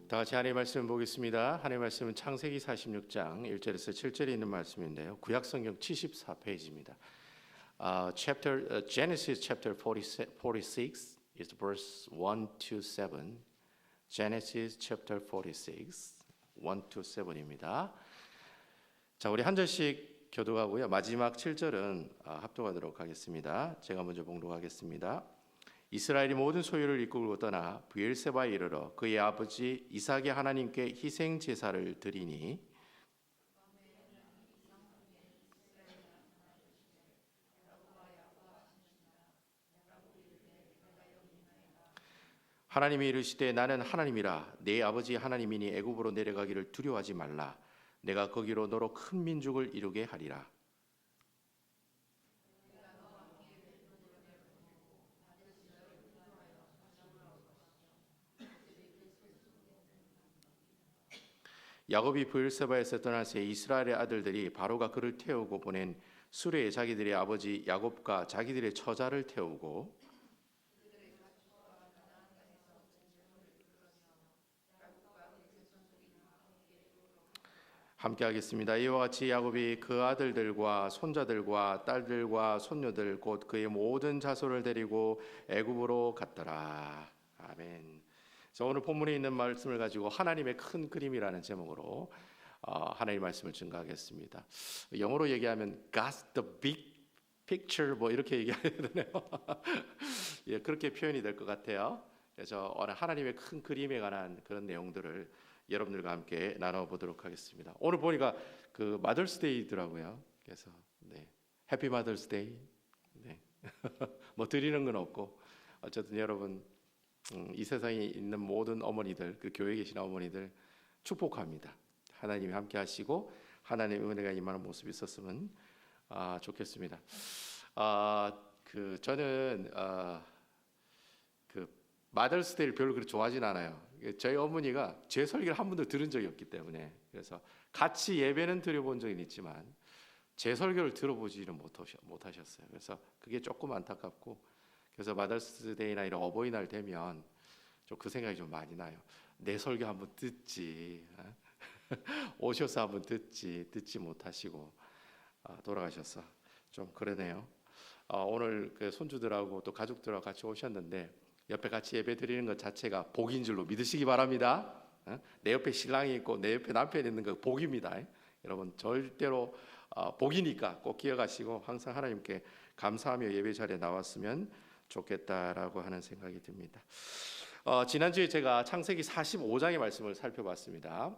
다 같이 하나님의 말씀 보겠습니다. 하나님의 말씀은 창세기 46장 1절에서 7절에 있는 말씀인데요. 구약 성경 74페이지입니다. Genesis chapter 46 is verse 1 to 7. Genesis chapter 46 1 to 7입니다. 자, 우리 한 절씩 교독하고요. 마지막 7절은 합독하도록 하겠습니다. 제가 먼저 봉독하겠습니다. 이스라엘이 모든 소유를 이끌고 떠나 브엘세바에 이르러 그의 아버지 이삭의 하나님께 희생 제사를 드리니 하나님이 이르시되 나는 하나님이라 내 아버지 하나님이니 애굽으로 내려가기를 두려워하지 말라 내가 거기로 너로 큰 민족을 이루게 하리라. 야곱이 브엘세바에서 떠날 새 이스라엘의 아들들이 바로가 그를 태우고 보낸 수레에 자기들의 아버지 야곱과 자기들의 처자를 태우고 함께 하겠습니다. 이와 같이 야곱이 그 아들들과 손자들과 딸들과 손녀들 곧 그의 모든 자손을 데리고 애굽으로 갔더라. 아멘. 자, 오늘 본문에 있는 말씀을 가지고 하나님의 큰 그림이라는 제목으로 하나님의 말씀을 증거하겠습니다. 영어로 얘기하면 God's the big picture 뭐 이렇게 얘기해야 되네요. 예, 그렇게 표현이 될 것 같아요. 그래서 오늘 하나님의 큰 그림에 관한 그런 내용들을 여러분들과 함께 나눠보도록 하겠습니다. 오늘 보니까 그 마더스데이더라고요. 그래서 해피 마더스데이. 네. 뭐 드리는 건 없고 어쨌든 여러분 이 세상에 있는 모든 어머니들, 그 교회에 계신 어머니들 축복합니다. 하나님이 함께 하시고 하나님의 은혜가 임하는 모습이 있었으면 좋겠습니다. 저는 그 마더스데이를 별로 그렇게 좋아하진 않아요. 저희 어머니가 제 설교를 한 번도 들은 적이 없기 때문에 그래서 같이 예배는 드려본 적은 있지만 제 설교를 들어보지는 못하셨어요. 그래서 그게 조금 안타깝고 그래서 마더스데이나 이런 어버이날 되면 좀 그 생각이 좀 많이 나요. 내 설교 한번 듣지, 오셔서 한번 듣지 못하시고 돌아가셔서 좀 그러네요. 오늘 그 손주들하고 또 가족들하고 같이 오셨는데 옆에 같이 예배 드리는 것 자체가 복인 줄로 믿으시기 바랍니다. 내 옆에 신랑이 있고 내 옆에 남편이 있는 거 복입니다. 여러분 절대로 복이니까 꼭 기억하시고 항상 하나님께 감사하며 예배 자리에 나왔으면 좋겠다라고 하는 생각이 듭니다. 지난주에 제가 창세기 45장의 말씀을 살펴봤습니다.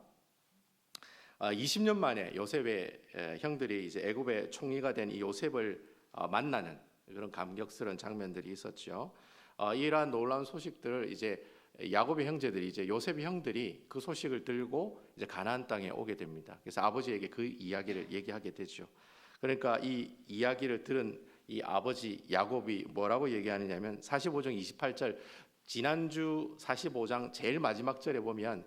20년 만에 요셉의 형들이 이제 애굽의 총리가 된 이 요셉을 만나는 그런 감격스러운 장면들이 있었죠. 이러한 놀라운 소식들을 이제 야곱의 형제들이 이제 요셉의 형들이 그 소식을 들고 이제 가나안 땅에 오게 됩니다. 그래서 아버지에게 그 이야기를 얘기하게 되죠. 그러니까 이 이야기를 들은 이 아버지 야곱이 뭐라고 얘기하느냐면 45장 28절 지난주 45장 제일 마지막 절에 보면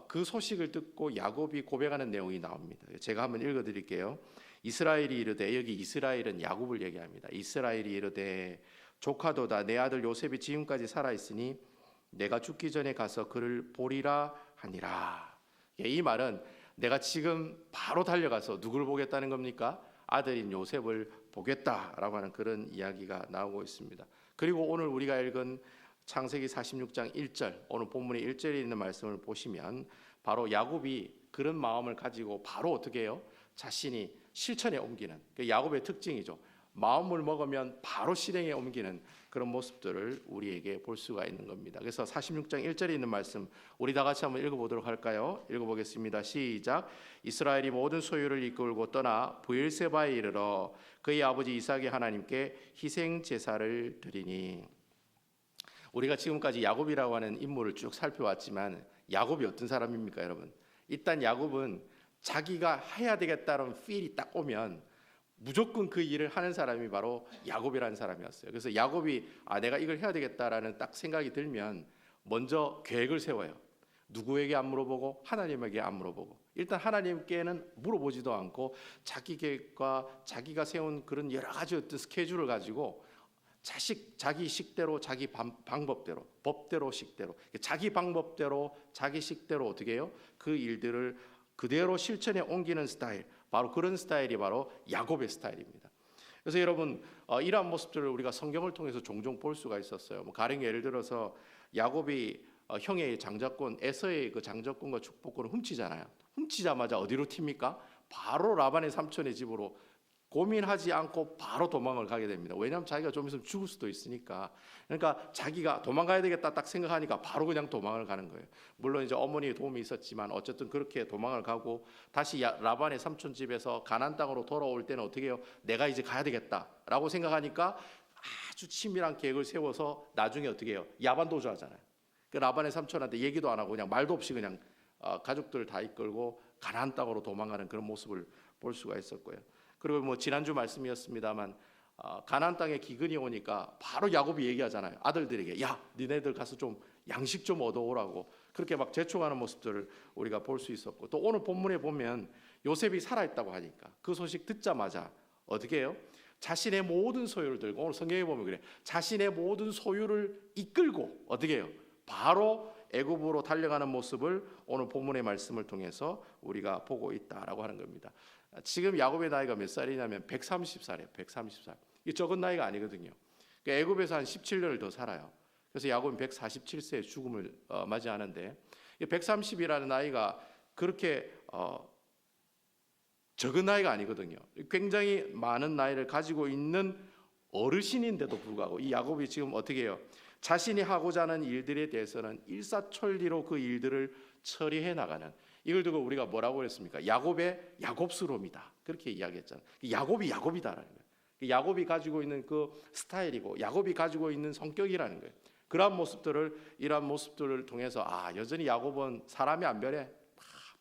그 소식을 듣고 야곱이 고백하는 내용이 나옵니다. 제가 한번 읽어드릴게요. 이스라엘이 이르되 여기 이스라엘은 야곱을 얘기합니다. 이스라엘이 이르되 조카도다 내 아들 요셉이 지금까지 살아있으니 내가 죽기 전에 가서 그를 보리라 하니라. 이 말은 내가 지금 바로 달려가서 누구를 보겠다는 겁니까? 아들인 요셉을 보겠다라고 하는 그런 이야기가 나오고 있습니다. 그리고 오늘 우리가 읽은 창세기 46장 1절 오늘 본문의 1절에 있는 말씀을 보시면 바로 야곱이 그런 마음을 가지고 바로 어떻게 해요? 자신이 실천에 옮기는 그 야곱의 특징이죠. 마음을 먹으면 바로 실행에 옮기는 그런 모습들을 우리에게 볼 수가 있는 겁니다. 그래서 46장 1절에 있는 말씀 우리 다 같이 한번 읽어보도록 할까요? 읽어보겠습니다. 시작. 이스라엘이 모든 소유를 이끌고 떠나 브엘세바에 이르러 그의 아버지 이삭의 하나님께 희생 제사를 드리니. 우리가 지금까지 야곱이라고 하는 인물을 쭉 살펴왔지만 야곱이 어떤 사람입니까, 여러분? 일단 야곱은 자기가 해야 되겠다는 필이 딱 오면 무조건 그 일을 하는 사람이 바로 야곱이라는 사람이었어요. 그래서 야곱이 내가 이걸 해야 되겠다라는 딱 생각이 들면 먼저 계획을 세워요. 누구에게 안 물어보고 하나님에게 안 물어보고 일단 하나님께는 물어보지도 않고 자기 계획과 자기가 세운 그런 여러 가지 어떤 스케줄을 가지고 자기 식대로 자기 방법대로 법대로 식대로 자기 방법대로 자기 식대로 어떻게 해요? 그 일들을 그대로 실천에 옮기는 스타일, 바로 그런 스타일이 바로 야곱의 스타일입니다. 그래서 여러분 이러한 모습들을 우리가 성경을 통해서 종종 볼 수가 있었어요. 가령 예를 들어서 야곱이 형의 장자권 에서의 그 장자권과 축복권을 훔치잖아요. 훔치자마자 어디로 튑니까? 바로 라반의 삼촌의 집으로 고민하지 않고 바로 도망을 가게 됩니다. 왜냐하면 자기가 좀 있으면 죽을 수도 있으니까. 그러니까 자기가 도망가야 되겠다 딱 생각하니까 바로 그냥 도망을 가는 거예요. 물론 이제 어머니의 도움이 있었지만 어쨌든 그렇게 도망을 가고 다시 라반의 삼촌 집에서 가나안 땅으로 돌아올 때는 어떻게 해요? 내가 이제 가야 되겠다라고 생각하니까 아주 치밀한 계획을 세워서 나중에 어떻게 해요? 야반 도주하잖아요. 그 라반의 삼촌한테 얘기도 안 하고 그냥 말도 없이 그냥 가족들을 다 이끌고 가나안 땅으로 도망가는 그런 모습을 볼 수가 있었고요. 그리고 뭐 지난주 말씀이었습니다만 가나안 땅에 기근이 오니까 바로 야곱이 얘기하잖아요. 아들들에게 야 니네들 가서 좀 양식 좀 얻어오라고 그렇게 막 재촉하는 모습들을 우리가 볼 수 있었고, 또 오늘 본문에 보면 요셉이 살아있다고 하니까 그 소식 듣자마자 어떻게 해요? 자신의 모든 소유를 들고, 오늘 성경에 보면 그래, 자신의 모든 소유를 이끌고 어떻게 해요? 바로 애굽으로 달려가는 모습을 오늘 본문의 말씀을 통해서 우리가 보고 있다라고 하는 겁니다. 지금 야곱의 나이가 몇 살이냐면 130살이에요. 130살. 이 적은 나이가 아니거든요. 애굽에서 한 17년을 더 살아요. 그래서 야곱은 147세에 죽음을 맞이하는데, 130이라는 나이가 그렇게 적은 나이가 아니거든요. 굉장히 많은 나이를 가지고 있는 어르신인데도 불구하고 이 야곱이 지금 어떻게 해요? 자신이 하고자 하는 일들에 대해서는 일사천리로 그 일들을 처리해 나가는, 이걸 두고 우리가 뭐라고 그랬습니까? 야곱의 야곱스러움이다, 그렇게 이야기했잖아요. 야곱이 야곱이다라는 거예요. 야곱이 가지고 있는 그 스타일이고 야곱이 가지고 있는 성격이라는 거예요. 그러한 모습들을, 이러한 모습들을 통해서 여전히 야곱은 사람이 안 변해,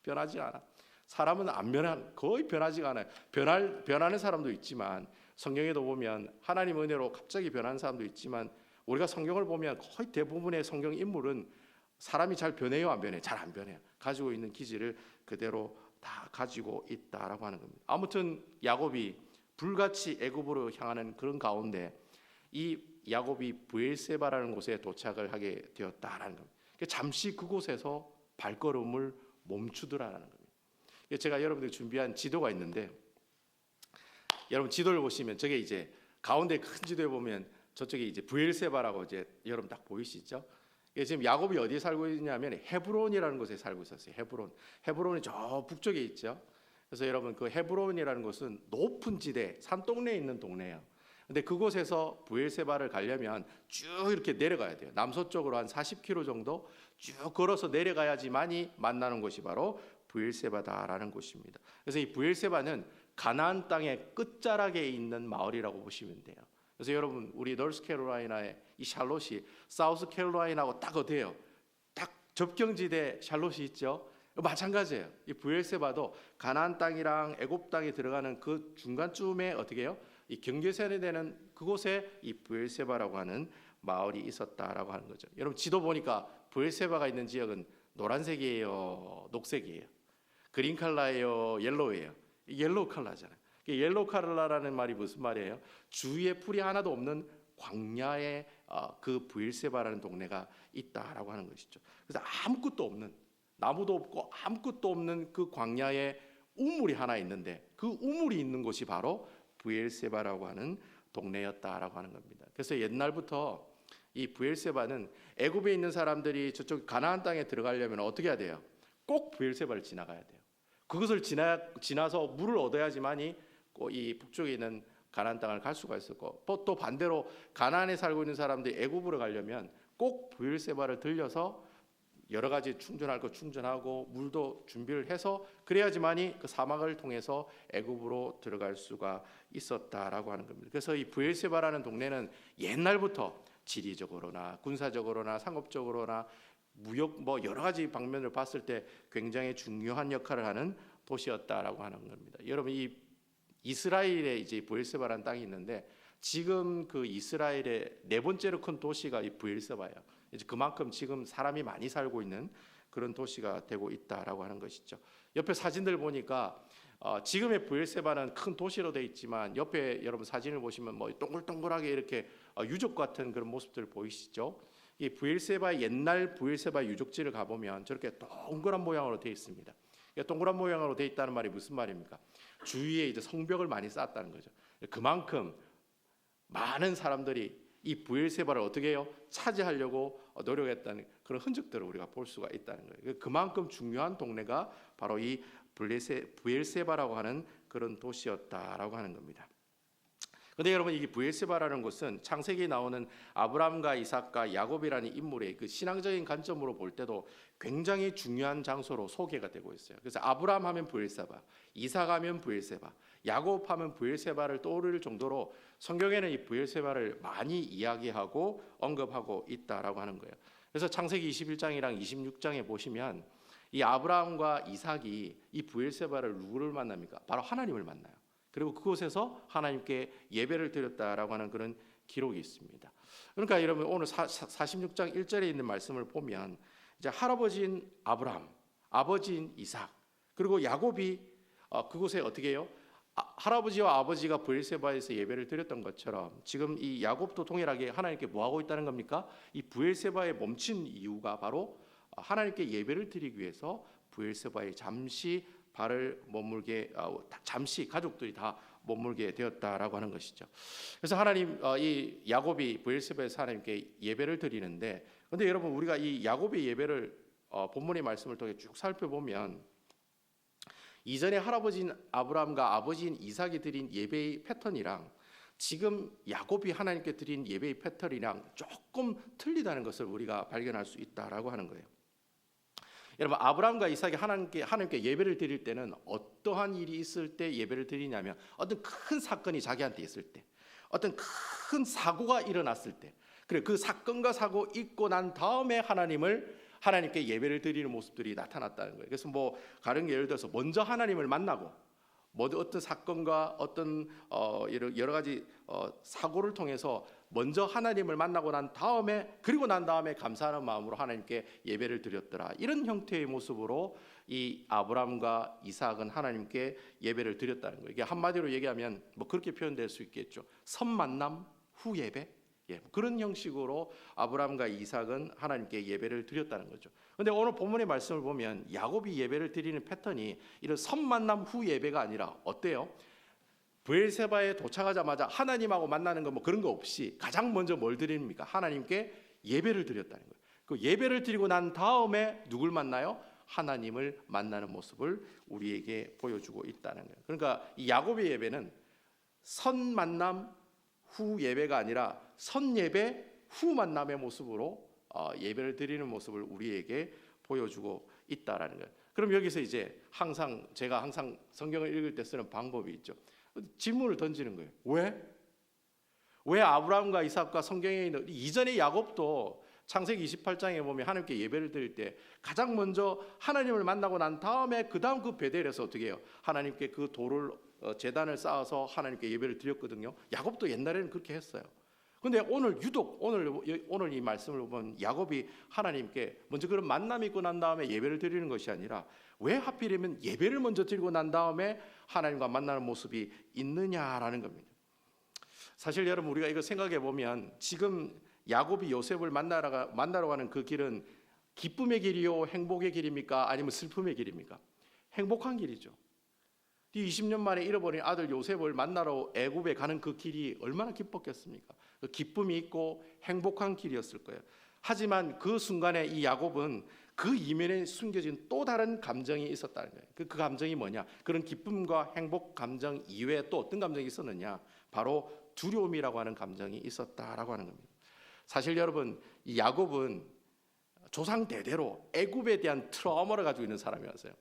변하지 않아. 사람은 안 변한, 거의 변하지가 않아요. 변하는 사람도 있지만, 성경에도 보면 하나님 은혜로 갑자기 변하는 사람도 있지만, 우리가 성경을 보면 거의 대부분의 성경 인물은 사람이 잘 변해요, 안 변해요? 잘 안 변해요. 가지고 있는 기질을 그대로 다 가지고 있다라고 하는 겁니다. 아무튼 야곱이 불같이 애굽으로 향하는 그런 가운데 이 야곱이 브엘세바라는 곳에 도착을 하게 되었다라는 겁니다. 잠시 그곳에서 발걸음을 멈추더라라는 겁니다. 제가 여러분들 준비한 지도가 있는데, 여러분 지도를 보시면 저게 이제 가운데 큰 지도에 보면 저쪽에 이제 브엘세바라고 이제 여러분 딱 보이시죠? 지금 야곱이 어디에 살고 있냐면 헤브론이라는 곳에 살고 있었어요. 헤브론이 저 북쪽에 있죠. 그래서 여러분 그 헤브론이라는 곳은 높은 지대, 산동네에 있는 동네예요. 근데 그곳에서 브엘세바를 가려면 쭉 이렇게 내려가야 돼요. 남서쪽으로 한 40km 정도 쭉 걸어서 내려가야지만이 만나는 곳이 바로 브엘세바다라는 곳입니다. 그래서 이 브엘세바는 가나안 땅의 끝자락에 있는 마을이라고 보시면 돼요. 그래서 여러분 우리 노스캐롤라이나의 이 샬롯이 사우스캐롤라이나하고 딱 어때요? 딱 접경지대 샬롯이 있죠. 마찬가지예요. 이 브엘세바도 가나안 땅이랑 애굽 땅에 들어가는 그 중간쯤에 어떻게 해요? 이 경계선에 되는 그곳에 이 브엘세바라고 하는 마을이 있었다라고 하는 거죠. 여러분 지도 보니까 브엘세바가 있는 지역은 노란색이에요, 녹색이에요, 그린 컬러예요, 옐로우예요. 옐로우 컬러잖아요. 옐로우 컬러라는 말이 무슨 말이에요? 주위에 풀이 하나도 없는 광야에 그 브엘세바라는 동네가 있다라고 하는 것이죠. 그래서 아무것도 없는, 나무도 없고 아무것도 없는 그 광야에 우물이 하나 있는데, 그 우물이 있는 곳이 바로 브엘세바라고 하는 동네였다라고 하는 겁니다. 그래서 옛날부터 이 브엘세바는 애굽에 있는 사람들이 저쪽 가나안 땅에 들어가려면 어떻게 해야 돼요? 꼭 브엘세바를 지나가야 돼요. 그것을 지나서 물을 얻어야지만이 이 북쪽에 있는 가나안 땅을 갈 수가 있었고, 또 반대로 가나안에 살고 있는 사람들이 애굽으로 가려면 꼭 브엘세바를 들려서 여러 가지 충전할 거 충전하고 물도 준비를 해서 그래야지만이 그 사막을 통해서 애굽으로 들어갈 수가 있었다라고 하는 겁니다. 그래서 이 브엘세바라는 동네는 옛날부터 지리적으로나 군사적으로나 상업적으로나 무역 여러 가지 방면을 봤을 때 굉장히 중요한 역할을 하는 도시였다라고 하는 겁니다. 여러분 이 이스라엘에 이제 브엘세바라는 땅이 있는데, 지금 그 이스라엘의 네 번째로 큰 도시가 이 브엘세바예요. 이제 그만큼 지금 사람이 많이 살고 있는 그런 도시가 되고 있다라고 하는 것이죠. 옆에 사진들 보니까 지금의 브엘세바는 큰 도시로 되어 있지만 옆에 여러분 사진을 보시면 뭐 동글동글하게 이렇게 유적 같은 그런 모습들 보이시죠? 이 브엘세바 옛날 브엘세바 유적지를 가보면 저렇게 동그란 모양으로 되어 있습니다. 동그란 모양으로 되어 있다는 말이 무슨 말입니까? 주위에 이제 성벽을 많이 쌓았다는 거죠. 그만큼 많은 사람들이 이 브엘세바를 어떻게 해요? 차지하려고 노력했다는 그런 흔적들을 우리가 볼 수가 있다는 거예요. 그만큼 중요한 동네가 바로 이 브엘세바라고 하는 그런 도시였다라고 하는 겁니다. 근데 여러분, 이 브엘세바라는 곳은 창세기에 나오는 아브라함과 이삭과 야곱이라는 인물의 그 신앙적인 관점으로 볼 때도 굉장히 중요한 장소로 소개가 되고 있어요. 그래서 아브라함 하면 브엘세바, 이삭 하면 브엘세바, 야곱 하면 브엘세바를 떠오를 정도로 성경에는 이 브엘세바를 많이 이야기하고 언급하고 있다라고 하는 거예요. 그래서 창세기 21장이랑 26장에 보시면 이 아브라함과 이삭이 이 브엘세바를 누구를 만납니까? 바로 하나님을 만나요. 그리고 그곳에서 하나님께 예배를 드렸다라고 하는 그런 기록이 있습니다. 그러니까 여러분, 오늘 46장 1절에 있는 말씀을 보면 이제 할아버지인 아브라함, 아버지인 이삭, 그리고 야곱이 그곳에 어떻게 해요? 할아버지와 아버지가 브엘세바에서 예배를 드렸던 것처럼 지금 이 야곱도 동일하게 하나님께 뭐 하고 있다는 겁니까? 이 브엘세바에 멈춘 이유가 바로 하나님께 예배를 드리기 위해서 브엘세바에 잠시 발을 머물게, 잠시 가족들이 다 머물게 되었다라고 하는 것이죠. 그래서 하나님, 이 야곱이 브엘세바에서 하나님께 예배를 드리는데, 근데 여러분, 우리가 이 야곱의 예배를 본문의 말씀을 통해 쭉 살펴보면 이전에 할아버지인 아브라함과 아버지인 이삭이 드린 예배의 패턴이랑 지금 야곱이 하나님께 드린 예배의 패턴이랑 조금 틀리다는 것을 우리가 발견할 수 있다라고 하는 거예요. 여러분, 아브라함과 이삭이 하나님께 예배를 드릴 때는 어떠한 일이 있을 때 예배를 드리냐면 어떤 큰 사건이 자기한테 있을 때, 어떤 큰 사고가 일어났을 때, 그래 그 사건과 사고 있고 난 다음에 하나님께 예배를 드리는 모습들이 나타났다는 거예요. 그래서 뭐 다른 예를 들어서 먼저 하나님을 만나고 어떤 사건과 어떤 여러 가지 사고를 통해서 먼저 하나님을 만나고 난 다음에, 그리고 난 다음에 감사하는 마음으로 하나님께 예배를 드렸더라. 이런 형태의 모습으로 이 아브라함과 이삭은 하나님께 예배를 드렸다는 거예요. 이게 한마디로 얘기하면 뭐 그렇게 표현될 수 있겠죠. 첫 만남 후 예배. 그런 형식으로 아브라함과 이삭은 하나님께 예배를 드렸다는 거죠. 그런데 오늘 본문의 말씀을 보면 야곱이 예배를 드리는 패턴이 이런 첫 만남 후 예배가 아니라 어때요? 브엘세바에 도착하자마자 하나님하고 만나는 거 뭐 그런 거 없이 가장 먼저 뭘 드립니까? 하나님께 예배를 드렸다는 거예요. 그 예배를 드리고 난 다음에 누굴 만나요? 하나님을 만나는 모습을 우리에게 보여주고 있다는 거예요. 그러니까 이 야곱의 예배는 선 만남 후 예배가 아니라 선 예배 후 만남의 모습으로 예배를 드리는 모습을 우리에게 보여주고 있다라는 거예요. 그럼 여기서 이제 제가 항상 성경을 읽을 때 쓰는 방법이 있죠. 질문을 던지는 거예요. 왜 아브라함과 이삭과 성경에 있는 이전의 야곱도 창세기 28장에 보면 하나님께 예배를 드릴 때 가장 먼저 하나님을 만나고 난 다음에 그 다음 그 베델에서 어떻게 해요? 하나님께 그 돌을 제단을 쌓아서 하나님께 예배를 드렸거든요. 야곱도 옛날에는 그렇게 했어요. 근데 오늘 이 말씀을 보면 야곱이 하나님께 먼저 그런 만남이 있고 난 다음에 예배를 드리는 것이 아니라 왜 하필이면 예배를 먼저 드리고 난 다음에 하나님과 만나는 모습이 있느냐라는 겁니다. 사실 여러분, 우리가 이거 생각해 보면 지금 야곱이 요셉을 만나러 가는 그 길은 기쁨의 길이요, 행복의 길입니까? 아니면 슬픔의 길입니까? 행복한 길이죠. 20년 만에 잃어버린 아들 요셉을 만나러 애굽에 가는 그 길이 얼마나 기뻤겠습니까? 그 기쁨이 있고 행복한 길이었을 거예요. 하지만 그 순간에 이 야곱은 그 이면에 숨겨진 또 다른 감정이 있었다는 거예요. 그 감정이 뭐냐? 그런 기쁨과 행복 감정 이외에 또 어떤 감정이 있었느냐? 바로 두려움이라고 하는 감정이 있었다라고 하는 겁니다. 사실 여러분, 이 야곱은 조상 대대로 애굽에 대한 트라우마를 가지고 있는 사람이었어요.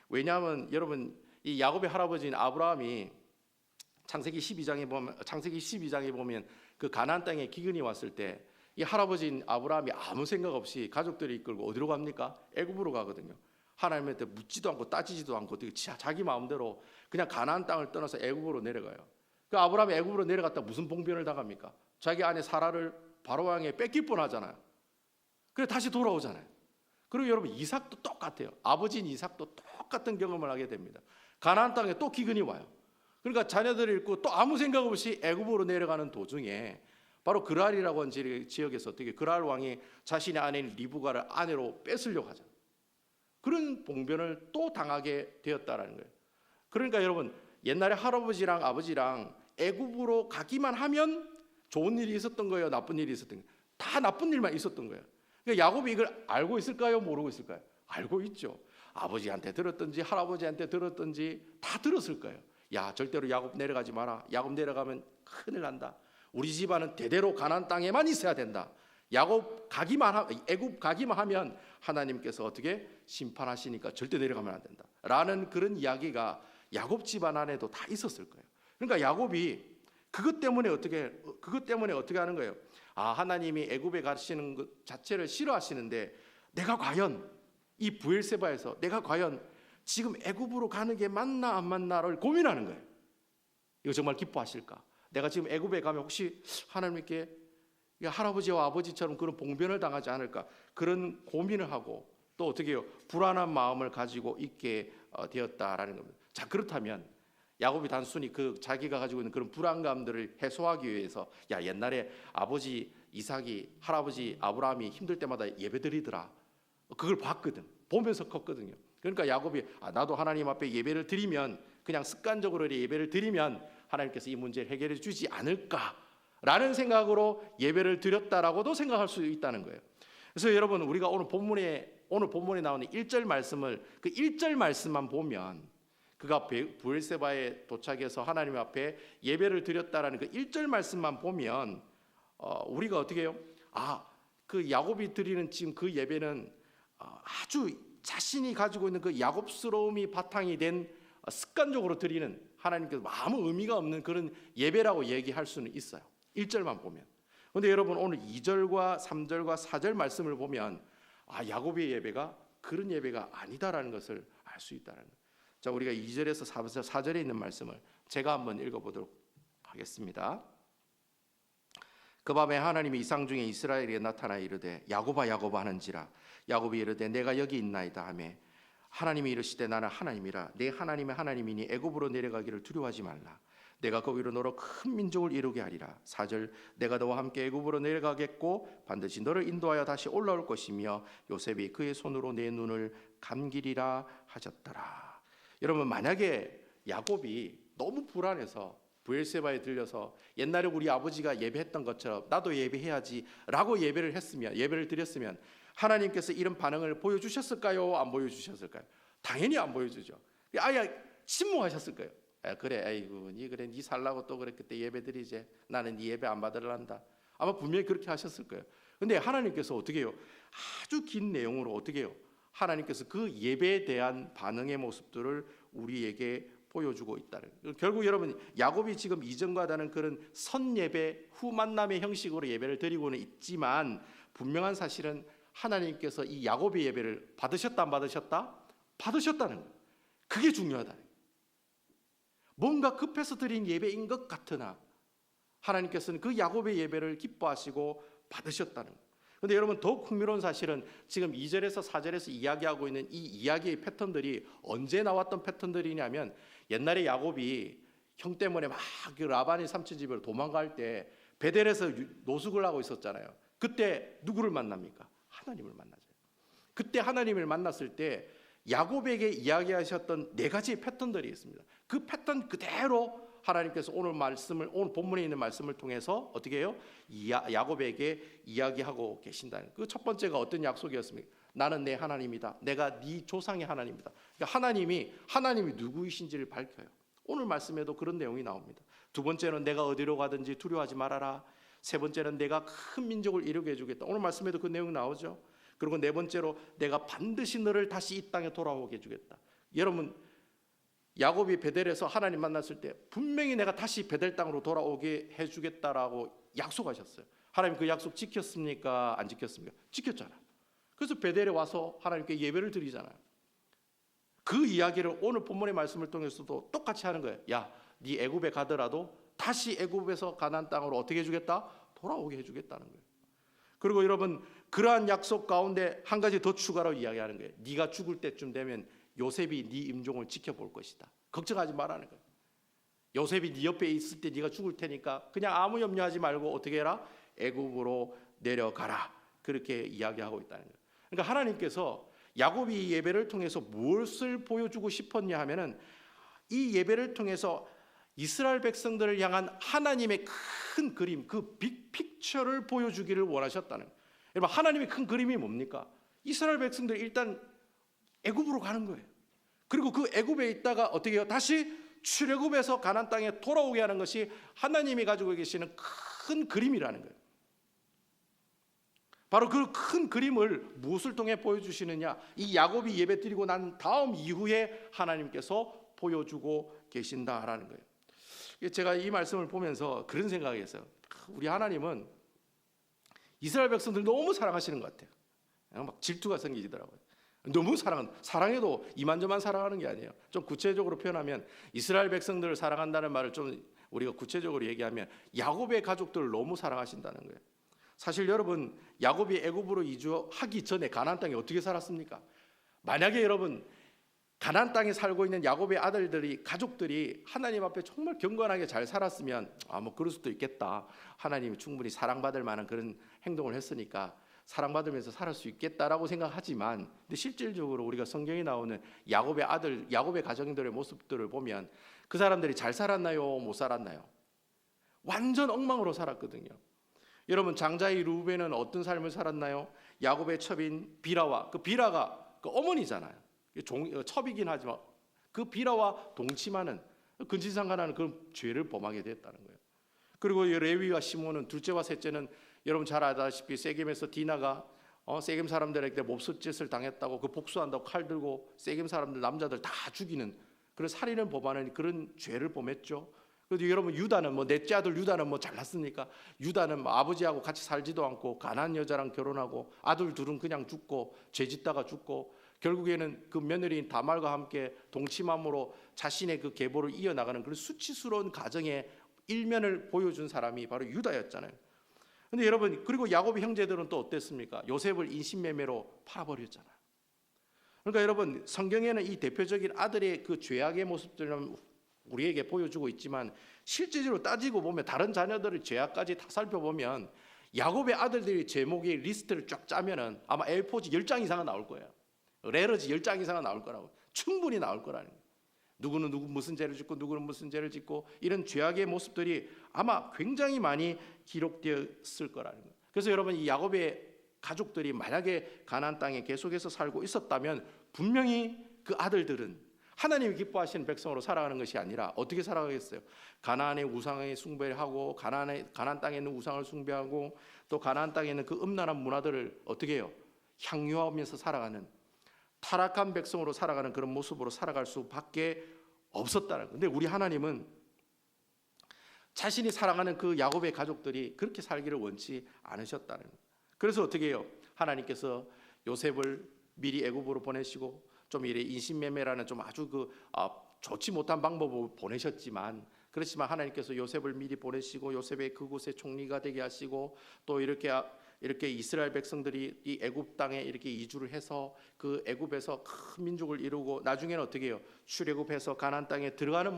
왜냐하면 여러분, 이 야곱의 할아버지인 아브라함이 창세기 12장에 보면 그 가나안 땅에 기근이 왔을 때 이 할아버지인 아브라함이 아무 생각 없이 가족들을 이끌고 어디로 갑니까? 애굽으로 가거든요. 하나님한테 묻지도 않고 따지지도 않고 자기 마음대로 그냥 가나안 땅을 떠나서 애굽으로 내려가요. 그 아브라함이 애굽으로 내려갔다 무슨 봉변을 당합니까? 자기 아내 사라를 바로 왕에 뺏길 뻔하잖아요. 그래 다시 돌아오잖아요. 그리고 여러분 이삭도 똑같아요. 아버지인 이삭도 똑같은 경험을 하게 됩니다. 가나안 땅에 또 기근이 와요. 그러니까 자녀들을 잃고 또 아무 생각 없이 애굽으로 내려가는 도중에 바로 그랄이라고 하는 지역에서 어떻게 그랄 왕이 자신의 아내인 리브가를 아내로 뺏으려고 하잖아요. 그런 봉변을 또 당하게 되었다라는 거예요. 그러니까 여러분 옛날에 할아버지랑 아버지랑 애굽으로 가기만 하면 좋은 일이 있었던 거예요, 나쁜 일이 있었던 거예요? 다 나쁜 일만 있었던 거예요. 그러니까 야곱이 이걸 알고 있을까요, 모르고 있을까요? 알고 있죠. 아버지한테 들었든지 할아버지한테 들었든지 다 들었을 거예요. 야, 절대로 야곱 내려가지 마라. 야곱 내려가면 큰일 난다. 우리 집안은 대대로 가나안 땅에만 있어야 된다. 애굽 가기만 하면 하나님께서 어떻게 심판하시니까 절대 내려가면 안 된다. 라는 그런 이야기가 야곱 집안 안에도 다 있었을 거예요. 그러니까 야곱이 그것 때문에 어떻게 하는 거예요? 아, 하나님이 애굽에 가시는 것 자체를 싫어하시는데 내가 과연 이 브엘세바에서 내가 과연 지금 애굽으로 가는 게 맞나 안 맞나를 고민하는 거예요. 이거 정말 기뻐하실까? 내가 지금 애굽에 가면 혹시 하나님께 할아버지와 아버지처럼 그런 봉변을 당하지 않을까? 그런 고민을 하고 또 어떻게 해요? 불안한 마음을 가지고 있게 되었다라는 겁니다. 자, 그렇다면 야곱이 단순히 자기가 가지고 있는 그런 불안감들을 해소하기 위해서 옛날에 아버지 이삭이 할아버지 아브라함이 힘들 때마다 예배드리더라. 그걸 봤거든. 보면서 컸거든요. 그러니까 야곱이 나도 하나님 앞에 예배를 드리면 그냥 습관적으로 예배를 드리면 하나님께서 이 문제를 해결해 주지 않을까라는 생각으로 예배를 드렸다라고도 생각할 수 있다는 거예요. 그래서 여러분 우리가 오늘 본문에 나오는 1절 말씀을 그 1절 말씀만 보면 그가 브엘세바에 도착해서 하나님 앞에 예배를 드렸다라는 그 1절 말씀만 보면 우리가 어떻게 해요? 그 야곱이 드리는 지금 그 예배는 아주 자신이 가지고 있는 그 야곱스러움이 바탕이 된 습관적으로 드리는 하나님께서 아무 의미가 없는 그런 예배라고 얘기할 수는 있어요. 1절만 보면. 그런데 여러분 오늘 2절과 3절과 4절 말씀을 보면 야곱의 예배가 그런 예배가 아니다라는 것을 알 수 있다는 거예요. 자, 우리가 2절에서 4절에 있는 말씀을 제가 한번 읽어보도록 하겠습니다. 그 밤에 하나님이 이상 중에 이스라엘에게 나타나 이르되 야곱아 야곱아 하는지라. 야곱이 이르되 내가 여기 있나이다 하매 하나님이 이르시되 나는 하나님이라. 내 하나님의 하나님이니 애굽으로 내려가기를 두려워하지 말라. 내가 거기로 너로 큰 민족을 이루게 하리라. 4절 내가 너와 함께 애굽으로 내려가겠고 반드시 너를 인도하여 다시 올라올 것이며 요셉이 그의 손으로 내 눈을 감기리라 하셨더라. 여러분 만약에 야곱이 너무 불안해서 브엘세바에 들려서 옛날에 우리 아버지가 예배했던 것처럼 나도 예배해야지 라고 예배를 드렸으면 하나님께서 이런 반응을 보여주셨을까요? 안 보여주셨을까요? 당연히 안 보여주죠. 아예 침묵하셨을 거예요. 그래, 아이고, 니 살라고 또 그래 그때 예배 드리지. 나는 니 예배 안 받으란다. 아마 분명히 그렇게 하셨을 거예요. 근데 하나님께서 어떻게 해요? 아주 긴 내용으로 어떻게 해요? 하나님께서 그 예배에 대한 반응의 모습들을 우리에게 보여주고 있다는 거예요. 결국 여러분 야곱이 지금 이전과 다른 그런 선예배 후 만남의 형식으로 예배를 드리고는 있지만 분명한 사실은 하나님께서 이 야곱의 예배를 받으셨다 안 받으셨다? 받으셨다는 거예요. 그게 중요하다. 뭔가 급해서 드린 예배인 것 같으나 하나님께서는 그 야곱의 예배를 기뻐하시고 받으셨다는 거예요. 그런데 여러분 더욱 흥미로운 사실은 지금 2절에서 4절에서 이야기하고 있는 이 이야기의 패턴들이 언제 나왔던 패턴들이냐면 옛날에 야곱이 형 때문에 막 그 라반의 삼촌 집으로 도망갈 때 베델에서 노숙을 하고 있었잖아요. 그때 누구를 만납니까? 하나님을 만나죠. 그때 하나님을 만났을 때 야곱에게 이야기하셨던 4가지의 패턴들이 있습니다. 그 패턴 그대로 하나님께서 오늘 본문에 있는 말씀을 통해서 어떻게 해요? 야곱에게 이야기하고 계신다는 그 첫 번째가 어떤 약속이었습니까? 나는 내 하나님이다. 내가 네 조상의 하나님이다. 그러니까 하나님이 누구이신지를 밝혀요. 오늘 말씀에도 그런 내용이 나옵니다. 두 번째는 내가 어디로 가든지 두려워하지 말아라. 세 번째는 내가 큰 민족을 이루게 해주겠다. 오늘 말씀에도 그 내용이 나오죠. 그리고 네 번째로 내가 반드시 너를 다시 이 땅에 돌아오게 해주겠다. 여러분 야곱이 베델에서 하나님 만났을 때 분명히 내가 다시 베델 땅으로 돌아오게 해주겠다라고 약속하셨어요. 하나님 그 약속 지켰습니까? 안 지켰습니까? 지켰잖아요. 그래서 베델에 와서 하나님께 예배를 드리잖아요. 그 이야기를 오늘 본문의 말씀을 통해서도 똑같이 하는 거예요. 야, 네 애굽에 가더라도 다시 애굽에서 가나안 땅으로 어떻게 해주겠다? 돌아오게 해주겠다는 거예요. 그리고 여러분 그러한 약속 가운데 한 가지 더 추가로 이야기하는 거예요. 네가 죽을 때쯤 되면 요셉이 네 임종을 지켜볼 것이다. 걱정하지 말라는 거예요. 요셉이 네 옆에 있을 때 네가 죽을 테니까 그냥 아무 염려하지 말고 어떻게 해라? 애굽으로 내려가라. 그렇게 이야기하고 있다는 거예요. 그러니까 하나님께서 야곱이 이 예배를 통해서 무엇을 보여주고 싶었냐 하면은 이 예배를 통해서 이스라엘 백성들을 향한 하나님의 큰 그림, 그 빅픽처를 보여주기를 원하셨다는 거예요. 여러분, 하나님의 큰 그림이 뭡니까? 이스라엘 백성들이 일단 애굽으로 가는 거예요. 그리고 그 애굽에 있다가 어떻게 해요? 다시 출애굽에서 가나안 땅에 돌아오게 하는 것이 하나님이 가지고 계시는 큰 그림이라는 거예요. 바로 그 큰 그림을 무엇을 통해 보여주시느냐? 이 야곱이 예배 드리고 난 다음 이후에 하나님께서 보여주고 계신다라는 거예요. 제가 이 말씀을 보면서 그런 생각이 했어요. 우리 하나님은 이스라엘 백성들 너무 사랑하시는 것 같아요. 막 질투가 생기더라고요. 너무 사랑해도 이만저만 사랑하는 게 아니에요. 좀 구체적으로 표현하면 이스라엘 백성들을 사랑한다는 말을 좀 우리가 구체적으로 얘기하면 야곱의 가족들을 너무 사랑하신다는 거예요. 사실 여러분, 야곱이 애굽으로 이주하기 전에 가나안 땅에 어떻게 살았습니까? 만약에 여러분 가나안 땅에 살고 있는 야곱의 아들들이 가족들이 하나님 앞에 정말 경건하게 잘 살았으면 뭐 그럴 수도 있겠다. 하나님이 충분히 사랑받을 만한 그런 행동을 했으니까 사랑받으면서 살 수 있겠다라고 생각하지만, 근데 실질적으로 우리가 성경에 나오는 야곱의 아들, 야곱의 가정들의 모습들을 보면 그 사람들이 잘 살았나요? 못 살았나요? 완전 엉망으로 살았거든요. 여러분, 장자의 루벤은 어떤 삶을 살았나요? 야곱의 첩인 비라와, 그 비라가 그 어머니잖아요. 첩이긴 하지만 그 비라와 동침하는 근친상간하는 그런 죄를 범하게 됐다는 거예요. 그리고 레위와 시몬은, 둘째와 셋째는 여러분 잘 아다시피 세겜에서 디나가 세겜 사람들에게 몹쓸짓을 당했다고 그 복수한다고 칼 들고 세겜 사람들 남자들 다 죽이는 그런 살인을 범하는 그런 죄를 범했죠. 그래도 여러분, 유다는 넷째 아들 유다는 잘났습니까? 유다는 아버지하고 같이 살지도 않고 가나안 여자랑 결혼하고 아들 둘은 그냥 죽고 죄짓다가 죽고 결국에는 그 며느리인 다말과 함께 동침함으로 자신의 그 계보를 이어나가는 그런 수치스러운 가정의 일면을 보여준 사람이 바로 유다였잖아요. 근데 여러분, 그리고 야곱의 형제들은 또 어땠습니까? 요셉을 인신매매로 팔아버렸잖아요. 그러니까 여러분, 성경에는 이 대표적인 아들의 그 죄악의 모습들은 우리에게 보여주고 있지만 실제적으로 따지고 보면 다른 자녀들의 죄악까지 다 살펴보면 야곱의 아들들의 제목의 리스트를 쫙 짜면은 아마 A4지 10장 이상은 나올 거예요. 레러지 10장 이상은 나올 거라고. 충분히 나올 거라는 거예요. 누구는 누구 무슨 죄를 짓고 누구는 무슨 죄를 짓고 이런 죄악의 모습들이 아마 굉장히 많이 기록되었을 거라는 거예요. 그래서 여러분, 이 야곱의 가족들이 만약에 가나안 땅에 계속해서 살고 있었다면 분명히 그 아들들은 하나님이 기뻐하시는 백성으로 살아가는 것이 아니라 어떻게 살아가겠어요? 가나안의 우상의 숭배를 하고 가나안 땅에 있는 우상을 숭배하고 또 가나안 땅에 있는 그 음란한 문화들을 어떻게 해요? 향유하면서 살아가는 타락한 백성으로 살아가는 그런 모습으로 살아갈 수밖에 없었다는 거예요. 근데 우리 하나님은 자신이 사랑하는 그 야곱의 가족들이 그렇게 살기를 원치 않으셨다는 거예요. 그래서 어떻게 해요? 하나님께서 요셉을 미리 애굽으로 보내시고 좀 이래 인신매매라는 좀 아주 좋지 못한 방법으로 보내셨지만, 그렇지만 하나님께서 요셉을 미리 보내시고 요셉의 그곳의 총리가 되게 하시고 또 이렇게 이스라엘 백성들이 이 애굽 땅에 이렇게 이주를 해서 그 애굽에서 큰 민족을 이루고 나중에는 어떻게 해요? 출애굽해서 가나안 땅에 들어가는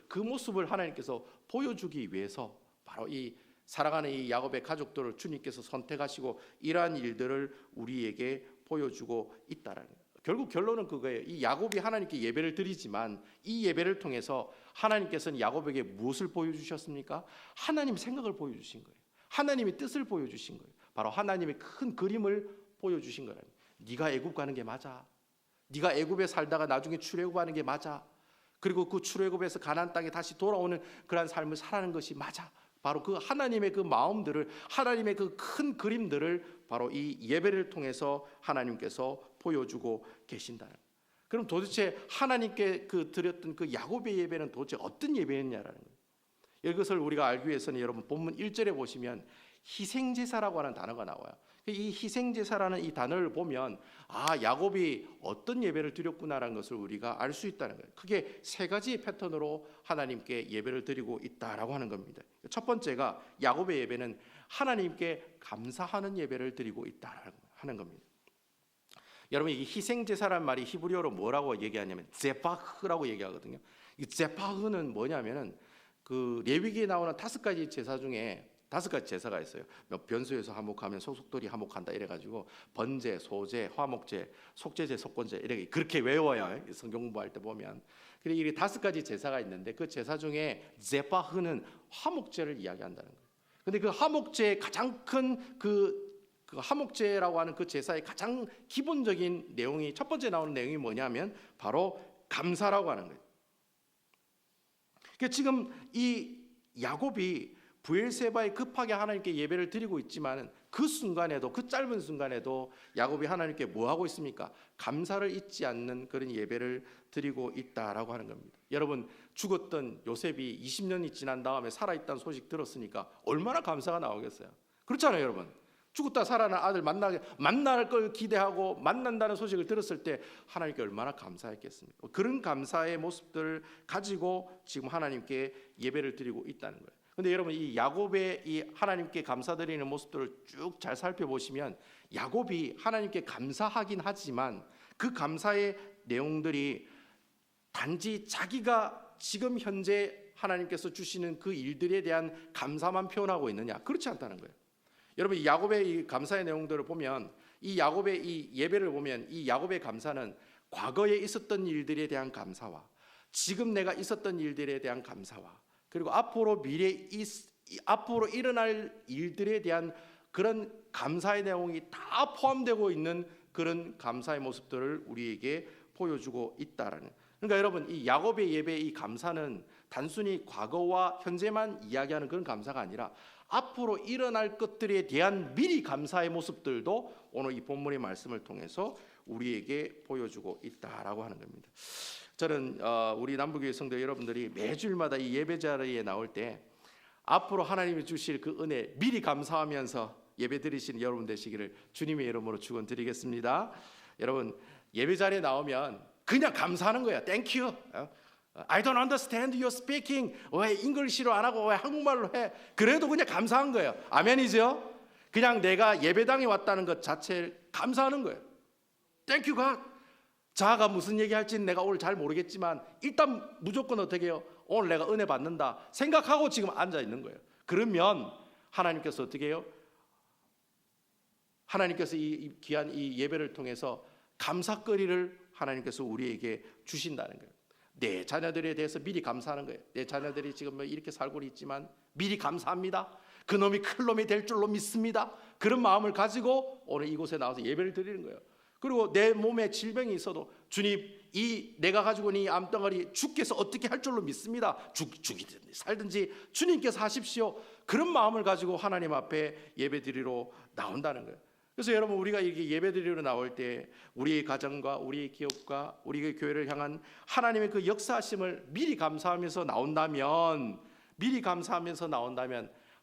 그 모습을 하나님께서 보여주기 위해서 바로 이 살아가는 이 야곱의 가족들을 주님께서 선택하시고 이러한 일들을 우리에게 보여주고 있다라는 거예요. 결국 결론은 그거예요. 이 야곱이 하나님께 예배를 드리지만 이 예배를 통해서 하나님께서는 야곱에게 무엇을 보여주셨습니까? 하나님의 생각을 보여주신 거예요. 하나님의 뜻을 보여주신 거예요. 바로 하나님의 큰 그림을 보여주신 거예요. 네가 애굽 가는 게 맞아. 네가 애굽에 살다가 나중에 출애굽하는 게 맞아. 그리고 그 출애굽에서 가나안 땅에 다시 돌아오는 그러한 삶을 살아가는 것이 맞아. 바로 그 하나님의 그 마음들을, 하나님의 그 큰 그림들을 바로 이 예배를 통해서 하나님께서 보여주고 계신다는 거예요. 그럼 도대체 하나님께 드렸던 그 야곱의 예배는 도대체 어떤 예배였냐라는 거예요. 이것을 우리가 알기 위해서는 여러분 본문 1절에 보시면 희생제사라고 하는 단어가 나와요. 이 희생제사라는 이 단어를 보면 야곱이 어떤 예배를 드렸구나라는 것을 우리가 알 수 있다는 거예요. 크게 세 가지 패턴으로 하나님께 예배를 드리고 있다라고 하는 겁니다. 첫 번째가 야곱의 예배는 하나님께 감사하는 예배를 드리고 있다는 겁니다. 여러분, 이 희생 제사란 말이 히브리어로 뭐라고 얘기하냐면 제파흐라고 얘기하거든요. 이 제파흐는 뭐냐면은 그 레위기에 나오는 5가지 제사 중에 5가지 제사가 있어요. 변소에서 화목하면 소속돌이 화목한다 이래가지고 번제, 소제, 화목제, 속제제, 속건제 이렇게 그렇게 외워요. 성경 공부할 때 보면. 그리고 이 5가지 제사가 있는데 그 제사 중에 제파흐는 화목제를 이야기한다는 거예요. 근데 그 화목제의 가장 큰 그 화목제라고 하는 그 제사의 가장 기본적인 내용이 첫 번째 나오는 내용이 뭐냐면 바로 감사라고 하는 거예요. 그러니까 지금 이 야곱이 브엘세바에 급하게 하나님께 예배를 드리고 있지만 그 순간에도, 그 짧은 순간에도 야곱이 하나님께 뭐 하고 있습니까? 감사를 잊지 않는 그런 예배를 드리고 있다라고 하는 겁니다. 여러분, 죽었던 요셉이 20년이 지난 다음에 살아있다는 소식 들었으니까 얼마나 감사가 나오겠어요? 그렇잖아요, 여러분. 죽었다 살아난 아들 만날 걸 기대하고 만난다는 소식을 들었을 때 하나님께 얼마나 감사했겠습니까? 그런 감사의 모습들을 가지고 지금 하나님께 예배를 드리고 있다는 거예요. 근데 여러분, 이 야곱의 이 하나님께 감사드리는 모습들을 쭉 잘 살펴보시면 야곱이 하나님께 감사하긴 하지만 그 감사의 내용들이 단지 자기가 지금 현재 하나님께서 주시는 그 일들에 대한 감사만 표현하고 있느냐? 그렇지 않다는 거예요. 여러분, 이 야곱의 이 감사의 내용들을 보면, 이 야곱의 이 예배를 보면 이 야곱의 감사는 과거에 있었던 일들에 대한 감사와 지금 내가 있었던 일들에 대한 감사와 그리고 앞으로 앞으로 일어날 일들에 대한 그런 감사의 내용이 다 포함되고 있는 그런 감사의 모습들을 우리에게 보여주고 있다라는. 그러니까 여러분, 이 야곱의 예배의 이 감사는 단순히 과거와 현재만 이야기하는 그런 감사가 아니라 앞으로 일어날 것들에 대한 미리 감사의 모습들도 오늘 이 본문의 말씀을 통해서 우리에게 보여주고 있다라고 하는 겁니다. 저는 우리 남부교회 성도 여러분들이 매주일마다 이 예배 자리에 나올 때 앞으로 하나님이 주실 그 은혜 미리 감사하면서 예배 드리시는 여러분 되시기를 주님의 이름으로 축원드리겠습니다. 여러분, 예배 자리에 나오면 그냥 감사하는 거야. Thank you. I don't understand you speaking. 왜 잉글리시로 안 하고 왜 한국말로 해? 그래도 그냥 감사한 거예요. 아멘이죠? 그냥 내가 예배당에 왔다는 것 자체를 감사하는 거예요. Thank you God. 자가 무슨 얘기할지는 내가 오늘 잘 모르겠지만 일단 무조건 어떻게 해요? 오늘 내가 은혜 받는다 생각하고 지금 앉아 있는 거예요. 그러면 하나님께서 어떻게 해요? 하나님께서 이 귀한 이 예배를 통해서 감사거리를 하나님께서 우리에게 주신다는 거예요. 내 자녀들에 대해서 미리 감사하는 거예요. 내 자녀들이 지금 이렇게 살고 있지만 미리 감사합니다. 그놈이 큰 놈이 될 줄로 믿습니다. 그런 마음을 가지고 오늘 이곳에 나와서 예배를 드리는 거예요. 그리고 내 몸에 질병이 있어도 주님, 이 내가 가지고 있는 이 암덩어리 주께서 어떻게 할 줄로 믿습니다. 죽이든지 살든지 주님께서 하십시오. 그런 마음을 가지고 하나님 앞에 예배 드리러 나온다는 거예요. 그래서 여러분, 우리가 이렇게 예배 드리러 나올 때 우리의 가정과 우리의 기업과 우리의 교회를 향한 하나님의 그 역사하심을 미리 감사하면서 나온다면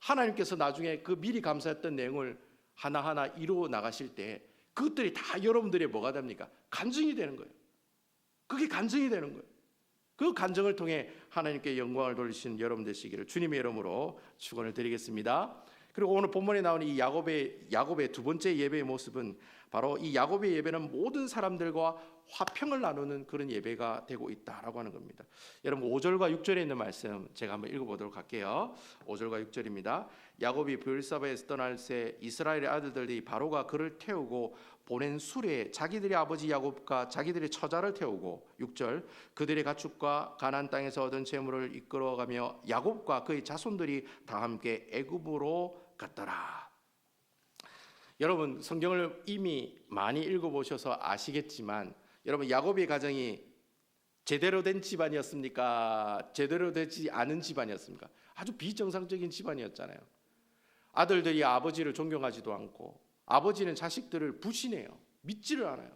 하나님께서 나중에 그 미리 감사했던 내용을 하나하나 이루어 나가실 때 그것들이 다 여러분들의 뭐가 됩니까? 간증이 되는 거예요. 그게 간증이 되는 거예요. 그 간증을 통해 하나님께 영광을 돌리시는 여러분 되시기를 주님의 이름으로 축원을 드리겠습니다. 그리고 오늘 본문에 나오는 이 야곱의 두 번째 예배의 모습은 바로 이 야곱의 예배는 모든 사람들과 화평을 나누는 그런 예배가 되고 있다라고 하는 겁니다. 여러분, 5절과 6절에 있는 말씀 제가 한번 읽어보도록 할게요. 5절과 6절입니다. 야곱이 브엘사바에서 떠날 새 이스라엘의 아들들이 바로가 그를 태우고 보낸 수레에 자기들의 아버지 야곱과 자기들의 처자를 태우고 6절 그들의 가축과 가나안 땅에서 얻은 재물을 이끌어가며 야곱과 그의 자손들이 다 함께 애굽으로 갔더라. 여러분, 성경을 이미 많이 읽어보셔서 아시겠지만 여러분, 야곱의 가정이 제대로 된 집안이었습니까? 제대로 되지 않은 집안이었습니까? 아주 비정상적인 집안이었잖아요. 아들들이 아버지를 존경하지도 않고 아버지는 자식들을 부신해요. 믿지를 않아요.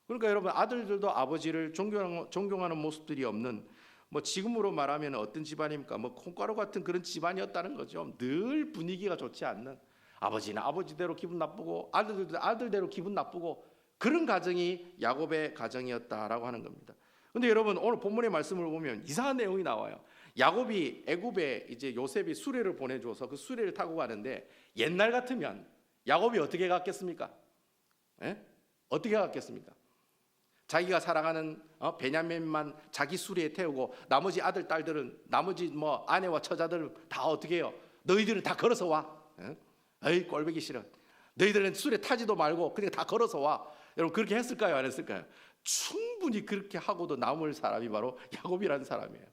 그러니까 여러분, 아들들도 아버지를 존경하는 모습들이 없는, 뭐 지금으로 말하면 어떤 집안입니까? 뭐 콩가루 같은 그런 집안이었다는 거죠. 늘 분위기가 좋지 않는, 아버지는 아버지대로 기분 나쁘고 아들들도 아들대로 기분 나쁘고 그런 가정이 야곱의 가정이었다라고 하는 겁니다. 근데 여러분, 오늘 본문의 말씀을 보면 이상한 내용이 나와요. 야곱이 애굽에 이제 요셉이 수레를 보내줘서 그 수레를 타고 가는데 옛날 같으면 야곱이 어떻게 갔겠습니까? 예? 어떻게 갔겠습니까? 자기가 사랑하는 베냐민만 자기 수레에 태우고 나머지 아들 딸들은 나머지 뭐 아내와 처자들은 다 어떻게 해요? 너희들은 다 걸어서 와. 예? 에이 꼴보기 싫어. 너희들은 수레 타지도 말고 그냥 다 걸어서 와. 여러분 그렇게 했을까요? 안 했을까요? 충분히 그렇게 하고도 남을 사람이 바로 야곱이라는 사람이에요.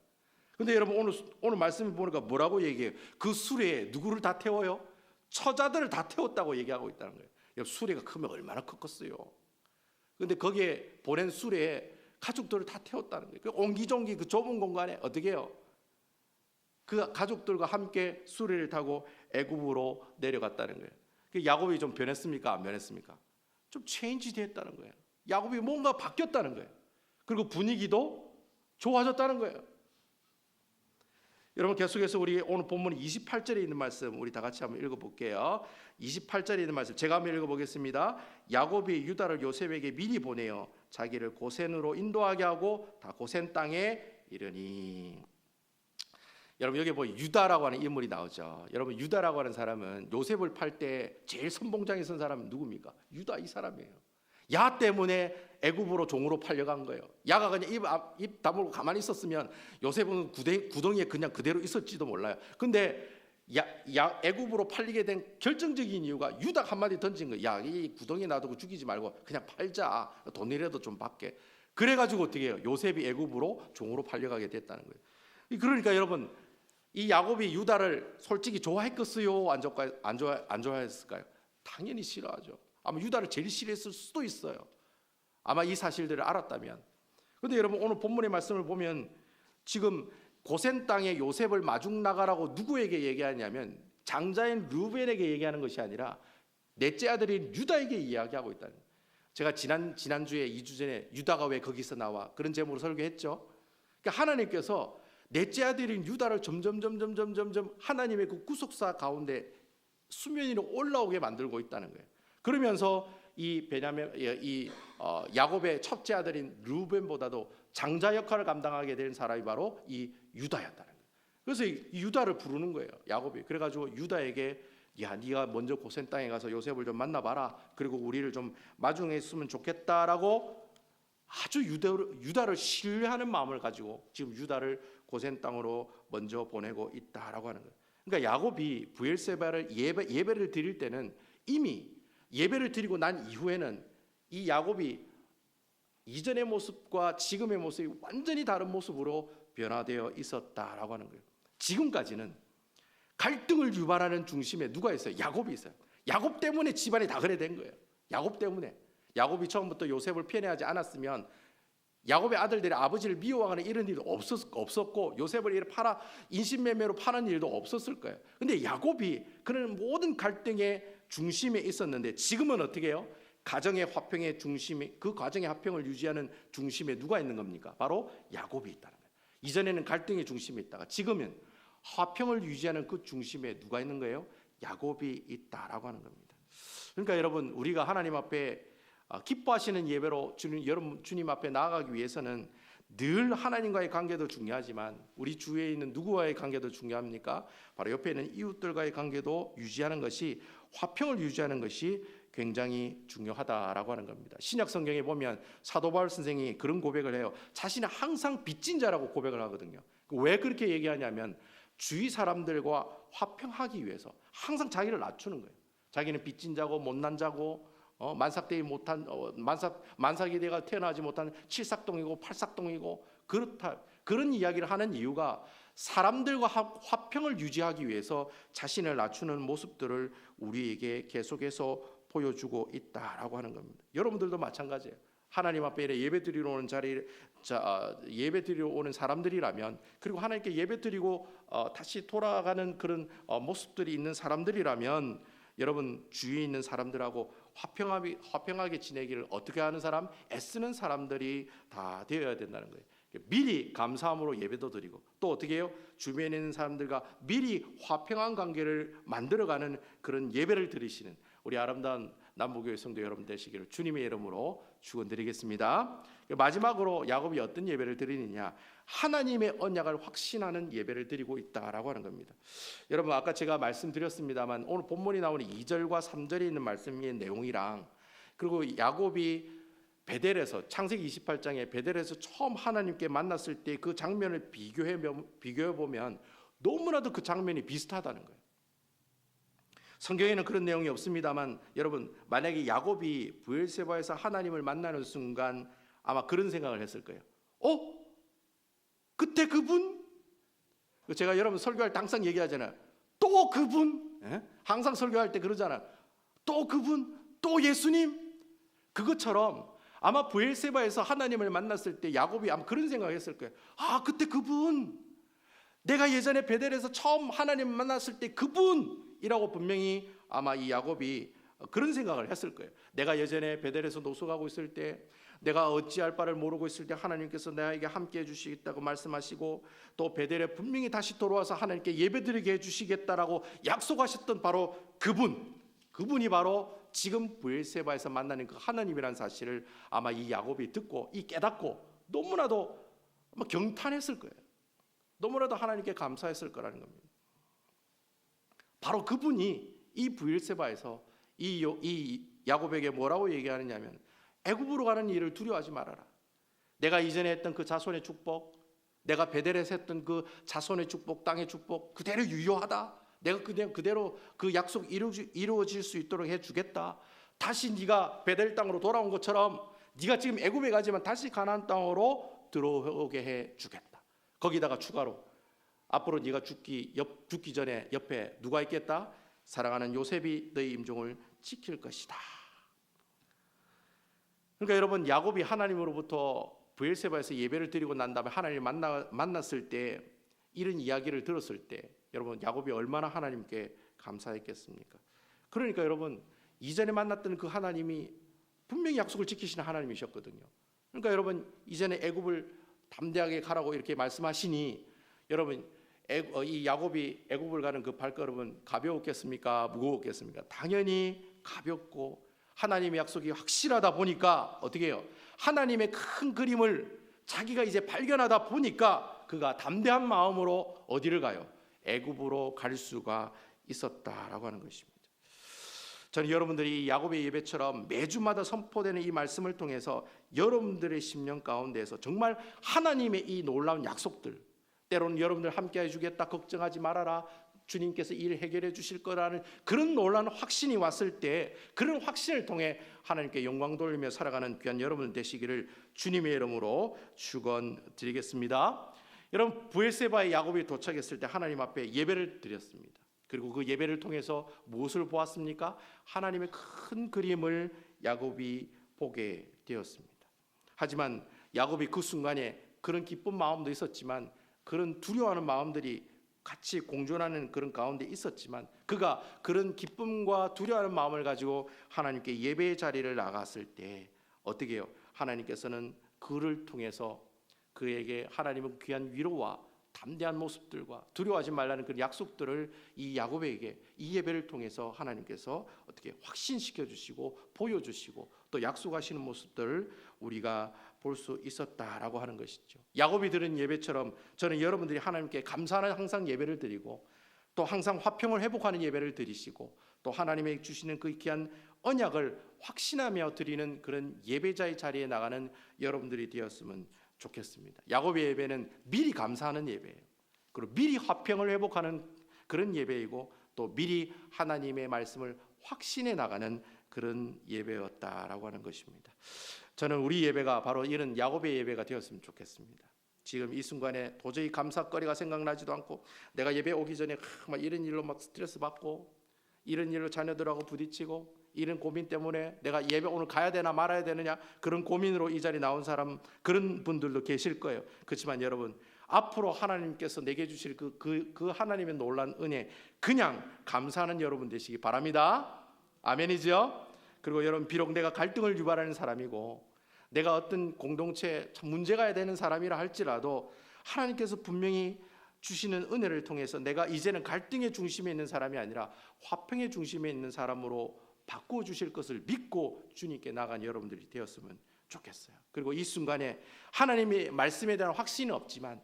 근데 여러분 오늘 말씀을 보니까 뭐라고 얘기해요? 그 수레에 누구를 다 태워요? 처자들을 다 태웠다고 얘기하고 있다는 거예요. 여러분 수레가 크면 얼마나 컸겠어요. 근데 거기에 보낸 수레에 가족들을 다 태웠다는 거예요. 그 옹기종기 그 좁은 공간에 어떻게 해요? 그 가족들과 함께 수레를 타고 애굽으로 내려갔다는 거예요. 그 야곱이 좀 변했습니까? 안 변했습니까? 좀 체인지 됐다는 거예요. 야곱이 뭔가 바뀌었다는 거예요. 그리고 분위기도 좋아졌다는 거예요. 여러분 계속해서 우리 오늘 본문 28절에 있는 말씀 우리 다 같이 한번 읽어볼게요. 28절에 있는 말씀 제가 한번 읽어보겠습니다. 야곱이 유다를 요셉에게 미리 보내어 자기를 고센으로 인도하게 하고 다 고센 땅에 이르니. 여러분 여기 뭐 유다라고 하는 인물이 나오죠. 여러분 유다라고 하는 사람은 요셉을 팔 때 제일 선봉장에 선 사람은 누굽니까? 유다 이 사람이에요. 야 때문에 애굽으로 종으로 팔려간 거예요. 야가 그냥 입 다물고 가만히 있었으면 요셉은 구덩이에 그냥 그대로 있었지도 몰라요. 근데 애굽으로 팔리게 된 결정적인 이유가 유다가 한마디 던진 거예요. 야, 이 구덩이에 놔두고 죽이지 말고 그냥 팔자. 돈이라도 좀 받게. 그래가지고 어떻게 해요? 요셉이 애굽으로 종으로 팔려가게 됐다는 거예요. 그러니까 여러분 이 야곱이 유다를 솔직히 좋아했겠어요? 안 좋아했을까요? 당연히 싫어하죠. 아마 유다를 제일 싫어했을 수도 있어요. 아마 이 사실들을 알았다면. 그런데 여러분 오늘 본문의 말씀을 보면 지금 고센 땅에 요셉을 마중 나가라고 누구에게 얘기하냐면 장자인 르우벤에게 얘기하는 것이 아니라 넷째 아들인 유다에게 이야기하고 있다는 거예요. 제가 지난주에 2주 전에 유다가 왜 거기서 나와 그런 제목으로 설교했죠. 그러니까 하나님께서 넷째 아들인 유다를 점점 하나님의 그 구속사 가운데 수면 위로 올라오게 만들고 있다는 거예요. 그러면서 이 야곱의 첫째 아들인 르우벤보다도 장자 역할을 감당하게 된 사람이 바로 이 유다였다는 거예요. 그래서 이 유다를 부르는 거예요. 야곱이. 그래가지고 유다에게 야 네가 먼저 고센 땅에 가서 요셉을 좀 만나봐라. 그리고 우리를 좀 마중했으면 좋겠다라고 아주 유다를 신뢰하는 마음을 가지고 지금 유다를 고센 땅으로 먼저 보내고 있다라고 하는 거예요. 그러니까 야곱이 브엘세바를 예배를 드릴 때는 이미 예배를 드리고 난 이후에는 이 야곱이 이전의 모습과 지금의 모습이 완전히 다른 모습으로 변화되어 있었다라고 하는 거예요. 지금까지는 갈등을 유발하는 중심에 누가 있어요? 야곱이 있어요. 야곱 때문에 집안이 다 그래 된 거예요. 야곱 때문에. 야곱이 처음부터 요셉을 편애하지 않았으면 야곱의 아들들이 아버지를 미워하는 이런 일도 없었고 요셉을 이렇게 인신매매로 파는 일도 없었을 거예요. 근데 야곱이 그런 모든 갈등의 중심에 있었는데 지금은 어떻게 해요? 가정의 화평의 중심에 그 가정의 화평을 유지하는 중심에 누가 있는 겁니까? 바로 야곱이 있다는 거예요. 이전에는 갈등의 중심에 있다가 지금은 화평을 유지하는 그 중심에 누가 있는 거예요? 야곱이 있다라고 하는 겁니다. 그러니까 여러분 우리가 하나님 앞에 기뻐하시는 예배로 주님 앞에 나아가기 위해서는 늘 하나님과의 관계도 중요하지만 우리 주위에 있는 누구와의 관계도 중요합니까? 바로 옆에 있는 이웃들과의 관계도 유지하는 것이 화평을 유지하는 것이 굉장히 중요하다라고 하는 겁니다. 신약 성경에 보면 사도 바울 선생이 그런 고백을 해요. 자신은 항상 빚진 자라고 고백을 하거든요. 왜 그렇게 얘기하냐면 주위 사람들과 화평하기 위해서 항상 자기를 낮추는 거예요. 자기는 빚진 자고 못난 자고 만삭되지 못한 만삭이 되가 태어나지 못한 칠삭동이고 팔삭동이고 그런 이야기를 하는 이유가 사람들과 화평을 유지하기 위해서 자신을 낮추는 모습들을 우리에게 계속해서 보여주고 있다라고 하는 겁니다. 여러분들도 마찬가지예요. 하나님 앞에 예배드리러 오는 예배드리러 오는 사람들이라면 그리고 하나님께 예배드리고 다시 돌아가는 그런 모습들이 있는 사람들이라면 여러분 주위에 있는 사람들하고 화평하게 지내기를 어떻게 하는 사람? 애쓰는 사람들이 다 되어야 된다는 거예요. 미리 감사함으로 예배도 드리고 또 어떻게 해요? 주변에 있는 사람들과 미리 화평한 관계를 만들어가는 그런 예배를 드리시는 우리 아름다운 남부교회 성도 여러분 되시기를 주님의 이름으로 축원드리겠습니다. 마지막으로 야곱이 어떤 예배를 드리느냐, 하나님의 언약을 확신하는 예배를 드리고 있다라고 하는 겁니다. 여러분, 아까 제가 말씀드렸습니다만 오늘 본문이 나오는 2절과 3절에 있는 말씀의 내용이랑, 그리고 야곱이 베델에서, 창세기 28장에 베델에서 처음 하나님께 만났을 때 그 장면을 비교해 보면 너무나도 그 장면이 비슷하다는 거예요. 성경에는 그런 내용이 없습니다만 여러분, 만약에 야곱이 브엘세바에서 하나님을 만나는 순간 아마 그런 생각을 했을 거예요. 그때 그분? 제가 여러분 설교할 때 항상 얘기하잖아요. 또 그분? 항상 설교할 때 그러잖아요. 또 그분? 또 예수님? 그것처럼 아마 브엘세바에서 하나님을 만났을 때 야곱이 아마 그런 생각을 했을 거예요. 그때 그분, 내가 예전에 베델에서 처음 하나님을 만났을 때 그분이라고 분명히 아마 이 야곱이 그런 생각을 했을 거예요. 내가 예전에 베델에서 노숙하고 있을 때, 내가 어찌할 바를 모르고 있을 때 하나님께서 나에게 함께 해주시겠다고 말씀하시고, 또 베델에 분명히 다시 돌아와서 하나님께 예배드리게 해주시겠다라고 약속하셨던 바로 그분이 바로 지금 브엘세바에서 만나는 그 하나님이라는 사실을 아마 이 야곱이 듣고 깨닫고 너무나도 경탄했을 거예요. 너무나도 하나님께 감사했을 거라는 겁니다. 바로 그분이 이 브엘세바에서 이 야곱에게 뭐라고 얘기하느냐면, 애굽으로 가는 일을 두려워하지 말아라. 내가 이전에 했던 그 자손의 축복, 내가 베델에서 했던 그 자손의 축복, 땅의 축복 그대로 유효하다. 내가 그대로 그 약속 이루어질 수 있도록 해주겠다. 다시 네가 베델 땅으로 돌아온 것처럼 네가 지금 애굽에 가지만 다시 가나안 땅으로 들어오게 해주겠다. 거기다가 추가로 앞으로 네가 죽기 전에 옆에 누가 있겠다? 사랑하는 요셉이 너희 임종을 지킬 것이다. 그러니까 여러분, 야곱이 하나님으로부터 브엘세바에서 예배를 드리고 난 다음에 하나님을 만났을 때, 이런 이야기를 들었을 때 여러분, 야곱이 얼마나 하나님께 감사했겠습니까? 그러니까 여러분, 이전에 만났던 그 하나님이 분명히 약속을 지키시는 하나님이셨거든요. 그러니까 여러분, 이전에 애굽을 담대하게 가라고 이렇게 말씀하시니 여러분, 이 야곱이 애굽을 가는 그 발걸음은 가벼웠겠습니까? 무거웠겠습니까? 당연히 가볍고, 하나님의 약속이 확실하다 보니까 어떻게 해요? 하나님의 큰 그림을 자기가 이제 발견하다 보니까 그가 담대한 마음으로 어디를 가요? 애굽으로 갈 수가 있었다라고 하는 것입니다. 저는 여러분들이 야곱의 예배처럼 매주마다 선포되는 이 말씀을 통해서 여러분들의 심령 가운데에서 정말 하나님의 이 놀라운 약속들, 때로는 여러분들 함께 해주겠다, 걱정하지 말아라, 주님께서 일 해결해 주실 거라는 그런 놀라운 확신이 왔을 때, 그런 확신을 통해 하나님께 영광 돌리며 살아가는 귀한 여러분 되시기를 주님의 이름으로 축원드리겠습니다. 여러분, 브엘세바에 야곱이 도착했을 때 하나님 앞에 예배를 드렸습니다. 그리고 그 예배를 통해서 무엇을 보았습니까? 하나님의 큰 그림을 야곱이 보게 되었습니다. 하지만 야곱이 그 순간에 그런 기쁜 마음도 있었지만, 그런 두려워하는 마음들이 같이 공존하는 그런 가운데 있었지만, 그가 그런 기쁨과 두려워하는 마음을 가지고 하나님께 예배의 자리를 나갔을 때 어떻게 해요? 하나님께서는 그를 통해서 그에게 하나님은 귀한 위로와 담대한 모습들과 두려워하지 말라는 그 약속들을 이 야곱에게 이 예배를 통해서 하나님께서 어떻게 확신시켜 주시고 보여주시고 또 약속하시는 모습들을 우리가 볼 수 있었다라고 하는 것이죠. 야곱이 드린 예배처럼 저는 여러분들이 하나님께 감사하는 항상 예배를 드리고, 또 항상 화평을 회복하는 예배를 드리시고, 또 하나님의 주시는 그 귀한 언약을 확신하며 드리는 그런 예배자의 자리에 나가는 여러분들이 되었으면 좋겠습니다. 야곱의 예배는 미리 감사하는 예배예요. 그리고 미리 화평을 회복하는 그런 예배이고, 또 미리 하나님의 말씀을 확신해 나가는 그런 예배였다라고 하는 것입니다. 저는 우리 예배가 바로 이런 야곱의 예배가 되었으면 좋겠습니다. 지금 이 순간에 도저히 감사거리가 생각나지도 않고, 내가 예배 오기 전에 막 이런 일로 막 스트레스 받고, 이런 일로 자녀들하고 부딪히고, 이런 고민 때문에 내가 예배 오늘 가야 되나 말아야 되느냐, 그런 고민으로 이 자리에 나온 사람, 그런 분들도 계실 거예요. 그렇지만 여러분, 앞으로 하나님께서 내게 주실 그 하나님의 놀라운 은혜, 그냥 감사하는 여러분 되시기 바랍니다. 아멘이죠? 그리고 여러분, 비록 내가 갈등을 유발하는 사람이고 내가 어떤 공동체에 참 문제가 되는 사람이라 할지라도, 하나님께서 분명히 주시는 은혜를 통해서 내가 이제는 갈등의 중심에 있는 사람이 아니라 화평의 중심에 있는 사람으로 바꾸어 주실 것을 믿고 주님께 나간 여러분들이 되었으면 좋겠어요. 그리고 이 순간에 하나님의 말씀에 대한 확신은 없지만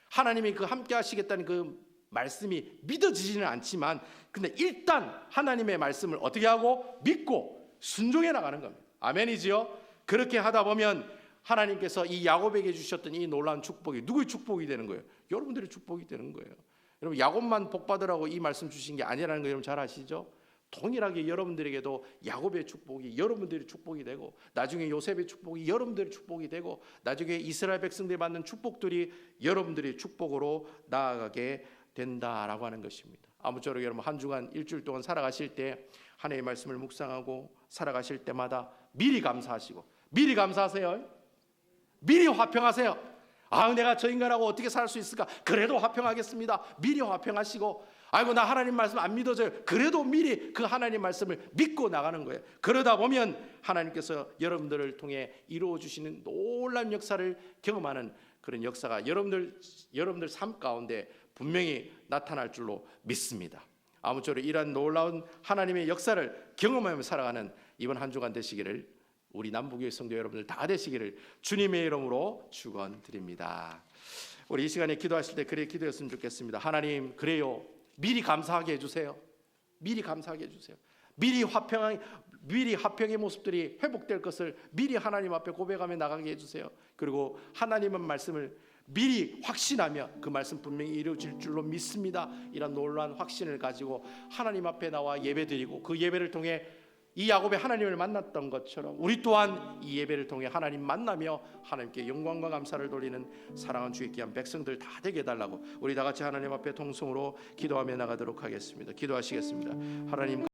하나님이 그 함께 하시겠다는 그 말씀이 믿어지지는 않지만 근데 일단 하나님의 말씀을 어떻게 하고 믿고 순종해 나가는 겁니다. 아멘이지요? 그렇게 하다 보면 하나님께서 이 야곱에게 주셨던 이 놀라운 축복이 누구의 축복이 되는 거예요? 여러분들의 축복이 되는 거예요. 여러분 야곱만 복 받으라고 이 말씀 주신 게 아니라는 거 여러분 잘 아시죠? 동일하게 여러분들에게도 야곱의 축복이 여러분들의 축복이 되고 나중에 요셉의 축복이 여러분들의 축복이 되고 나중에 이스라엘 백성들이 받는 축복들이 여러분들의 축복으로 나아가게 된다라고 하는 것입니다. 아무쪼록 여러분 한 주간 일주일 동안 살아가실 때 하나님의 말씀을 묵상하고 살아가실 때마다 미리 감사하시고 미리 감사하세요. 미리 화평하세요. 아, 내가 저 인간하고 어떻게 살 수 있을까? 그래도 화평하겠습니다. 미리 화평하시고, 아이고 나 하나님 말씀 안 믿어져요. 그래도 미리 그 하나님 말씀을 믿고 나가는 거예요. 그러다 보면 하나님께서 여러분들을 통해 이루어 주시는 놀라운 역사를 경험하는 그런 역사가 여러분들 삶 가운데 분명히 나타날 줄로 믿습니다. 아무쪼록 이러한 놀라운 하나님의 역사를 경험하며 살아가는 이번 한 주간 되시기를 우리 남북교회 성도 여러분들 다 되시기를 주님의 이름으로 축원드립니다. 우리 이 시간에 기도하실 때 그래 기도했으면 좋겠습니다. 하나님 그래요. 미리 감사하게 해주세요. 미리 감사하게 해주세요. 미리 화평의 모습들이 회복될 것을 미리 하나님 앞에 고백하며 나가게 해주세요. 그리고 하나님의 말씀을 미리 확신하며 그 말씀 분명히 이루어질 줄로 믿습니다. 이런 놀라운 확신을 가지고 하나님 앞에 나와 예배드리고 그 예배를 통해 이 야곱의 하나님을 만났던 것처럼 우리 또한 이 예배를 통해 하나님 만나며 하나님께 영광과 감사를 돌리는 사랑하는 주의 귀한 백성들 다 되게 해달라고 우리 다 같이 하나님 앞에 통성으로 기도하며 나가도록 하겠습니다. 기도하시겠습니다. 하나님